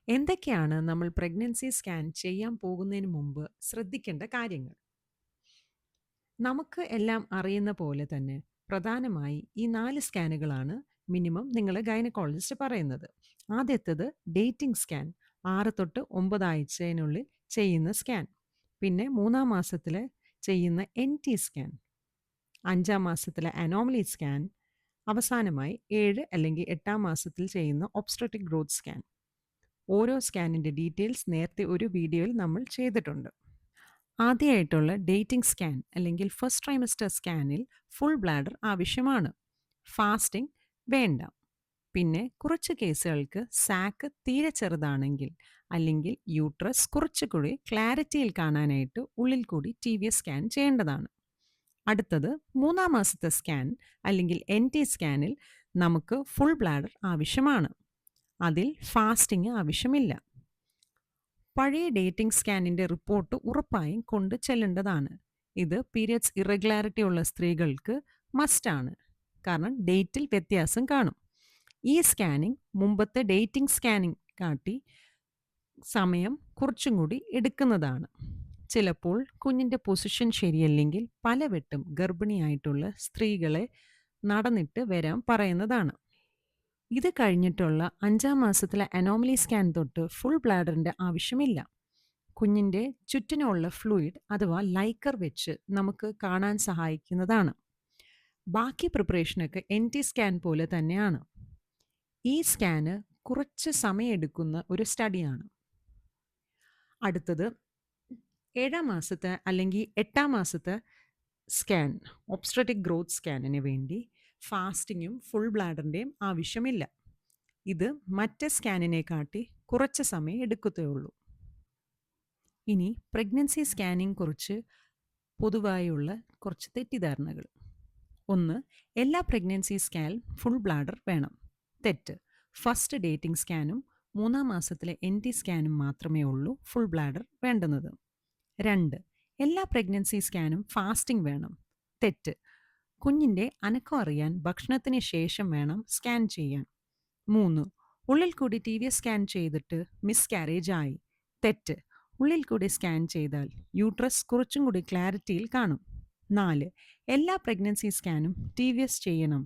എന്തൊക്കെയാണ് നമ്മൾ pregnancy scan ചെയ്യാൻ പോകുന്നതിന് മുമ്പ് ശ്രദ്ധിക്കേണ്ട കാര്യങ്ങൾ? നമുക്ക് എല്ലാം അറിയുന്ന പോലെ തന്നെ പ്രധാനമായി ഈ 4 സ്കാനുകളാണ് മിനിമം നിങ്ങളെ ഗൈനക്കോളജിസ്റ്റ് പറയുന്നത്. ആദ്യത്തേത് ഡേറ്റിംഗ് സ്കാൻ 6 തൊട്ട് 9 ആഴ്ചയിനുള്ളിൽ ചെയ്യുന്ന സ്കാൻ. പിന്നെ 3-ാം മാസത്തില് ചെയ്യുന്ന എൻടി സ്കാൻ, 5-ാം മാസത്തിലെ അനോമലി സ്കാൻ, അവസാനമായി 7 അല്ലെങ്കിൽ 8-ാം മാസത്തിൽ ചെയ്യുന്ന ഒബ്സ്ട്രറ്റിക് ഗ്രോത്ത് സ്കാൻ. ഓരോ സ്കാനിൻ്റെ ഡീറ്റെയിൽസ് നേരത്തെ ഒരു വീഡിയോയിൽ നമ്മൾ ചെയ്തിട്ടുണ്ട്. ആദ്യമായിട്ടുള്ള ഡേറ്റിംഗ് സ്കാൻ അല്ലെങ്കിൽ ഫസ്റ്റ് ട്രൈമസ്റ്റർ സ്കാനിൽ ഫുൾ ബ്ലാഡർ ആവശ്യമാണ്. ഫാസ്റ്റിംഗ് വേണ്ട. പിന്നെ കുറച്ച് കേസുകൾക്ക് സാക്ക് തീരെ ചെറുതാണെങ്കിൽ അല്ലെങ്കിൽ യൂട്രസ് കുറച്ചുകൂടി ക്ലാരിറ്റിയിൽ കാണാനായിട്ട് ഉള്ളിൽ കൂടി TVS സ്കാൻ ചെയ്യേണ്ടതാണ്. അടുത്തത് 3-ാം മാസത്തെ സ്കാൻ അല്ലെങ്കിൽ NT സ്കാനിൽ നമുക്ക് ഫുൾ ബ്ലാഡർ ആവശ്യമാണ്. അതിൽ ഫാസ്റ്റിംഗ് ആവശ്യമില്ല. പഴയ ഡേറ്റിംഗ് സ്കാനിൻ്റെ റിപ്പോർട്ട് ഉറപ്പായും കൊണ്ട് ചെല്ലേണ്ടതാണ്. ഇത് പീരിയഡ്സ് ഇറഗുലാരിറ്റി ഉള്ള സ്ത്രീകൾക്ക് മസ്റ്റാണ്. കാരണം ഡേറ്റിൽ വ്യത്യാസം കാണും. ഈ സ്കാനിങ് മുമ്പത്തെ ഡേറ്റിംഗ് സ്കാനിങ് കാട്ടി സമയം കുറച്ചും കൂടി എടുക്കുന്നതാണ്. ചിലപ്പോൾ കുഞ്ഞിൻ്റെ പൊസിഷൻ ശരിയല്ലെങ്കിൽ പലവട്ടം ഗർഭിണിയായിട്ടുള്ള സ്ത്രീകളെ നടന്നിട്ട് വരാൻ പറയുന്നതാണ്. ഇത് കഴിഞ്ഞിട്ടുള്ള 5-ാം മാസത്തിലെ അനോമലി സ്കാൻ തൊട്ട് ഫുൾ ബ്ലാഡറിൻ്റെ ആവശ്യമില്ല. കുഞ്ഞിൻ്റെ ചുറ്റിനുള്ള ഫ്ലൂയിഡ് അഥവാ ലൈക്കർ വെച്ച് നമുക്ക് കാണാൻ സഹായിക്കുന്നതാണ്. ബാക്കി പ്രിപ്പറേഷനൊക്കെ NT സ്കാൻ പോലെ തന്നെയാണ്. ഈ സ്കാന് കുറച്ച് സമയമെടുക്കുന്ന ഒരു സ്റ്റഡിയാണ്. അടുത്തത് 7-ാം മാസത്തെ അല്ലെങ്കിൽ 8-ാം മാസത്തെ സ്കാൻ, ഒബ്സ്ട്രറ്റിക് ഗ്രോത്ത് സ്കാനിന് വേണ്ടി ഫാസ്റ്റിങ്ങും ഫുൾ ബ്ലാഡറിൻ്റെയും ആവശ്യമില്ല. ഇത് മറ്റ് സ്കാനിനെ കാട്ടി കുറച്ച് സമയം എടുക്കത്തേ. ഇനി പ്രഗ്നൻസി സ്കാനിങ് കുറിച്ച് പൊതുവായുള്ള കുറച്ച് തെറ്റിദ്ധാരണകൾ. 1. എല്ലാ പ്രഗ്നൻസി സ്കാൻ ഫുൾ ബ്ലാഡർ വേണം. തെറ്റ്. ഫസ്റ്റ് ഡേറ്റിംഗ് സ്കാനും 3-ാം മാസത്തിലെ NT സ്കാനും മാത്രമേ ഉള്ളൂ ഫുൾ ബ്ലാഡർ വേണ്ടുന്നത്. 2. എല്ലാ പ്രഗ്നൻസി സ്കാനും ഫാസ്റ്റിംഗ് വേണം. തെറ്റ്. കുഞ്ഞിൻ്റെ അനക്കം അറിയാൻ ഭക്ഷണത്തിന് ശേഷം വേണം സ്കാൻ ചെയ്യാൻ. 3. ഉള്ളിൽ കൂടി TVS സ്കാൻ ചെയ്തിട്ട് മിസ്കാരേജ് ആയി. തെറ്റ്. ഉള്ളിൽ കൂടി സ്കാൻ ചെയ്താൽ യൂട്രസ് കുറച്ചും കൂടി ക്ലാരിറ്റിയിൽ കാണും. 4. എല്ലാ പ്രഗ്നൻസി സ്കാനും TVS ചെയ്യണം.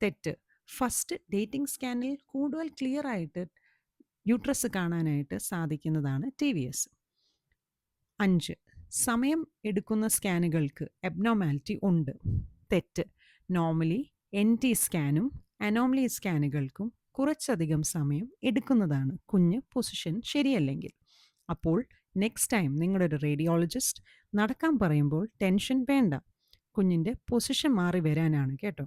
തെറ്റ്. ഫസ്റ്റ് ഡേറ്റിംഗ് സ്കാനിൽ കൂടുതൽ ക്ലിയർ ആയിട്ട് യൂട്രസ് കാണാനായിട്ട് സാധിക്കുന്നതാണ് TVS. 5. സമയം എടുക്കുന്ന സ്കാനുകൾക്ക് എബ്നോർമാലിറ്റി ഉണ്ട്. തെറ്റ്. നോർമലി NT സ്കാനും അനോമലി സ്കാനുകൾക്കും കുറച്ചധികം സമയം എടുക്കുന്നതാണ് കുഞ്ഞ് പൊസിഷൻ ശരിയല്ലെങ്കിൽ. അപ്പോൾ നെക്സ്റ്റ് ടൈം നിങ്ങളുടെ ഒരു റേഡിയോളജിസ്റ്റ് നടക്കാൻ പറയുമ്പോൾ ടെൻഷൻ വേണ്ട. കുഞ്ഞിൻ്റെ പൊസിഷൻ മാറി വരാനാണ് കേട്ടോ.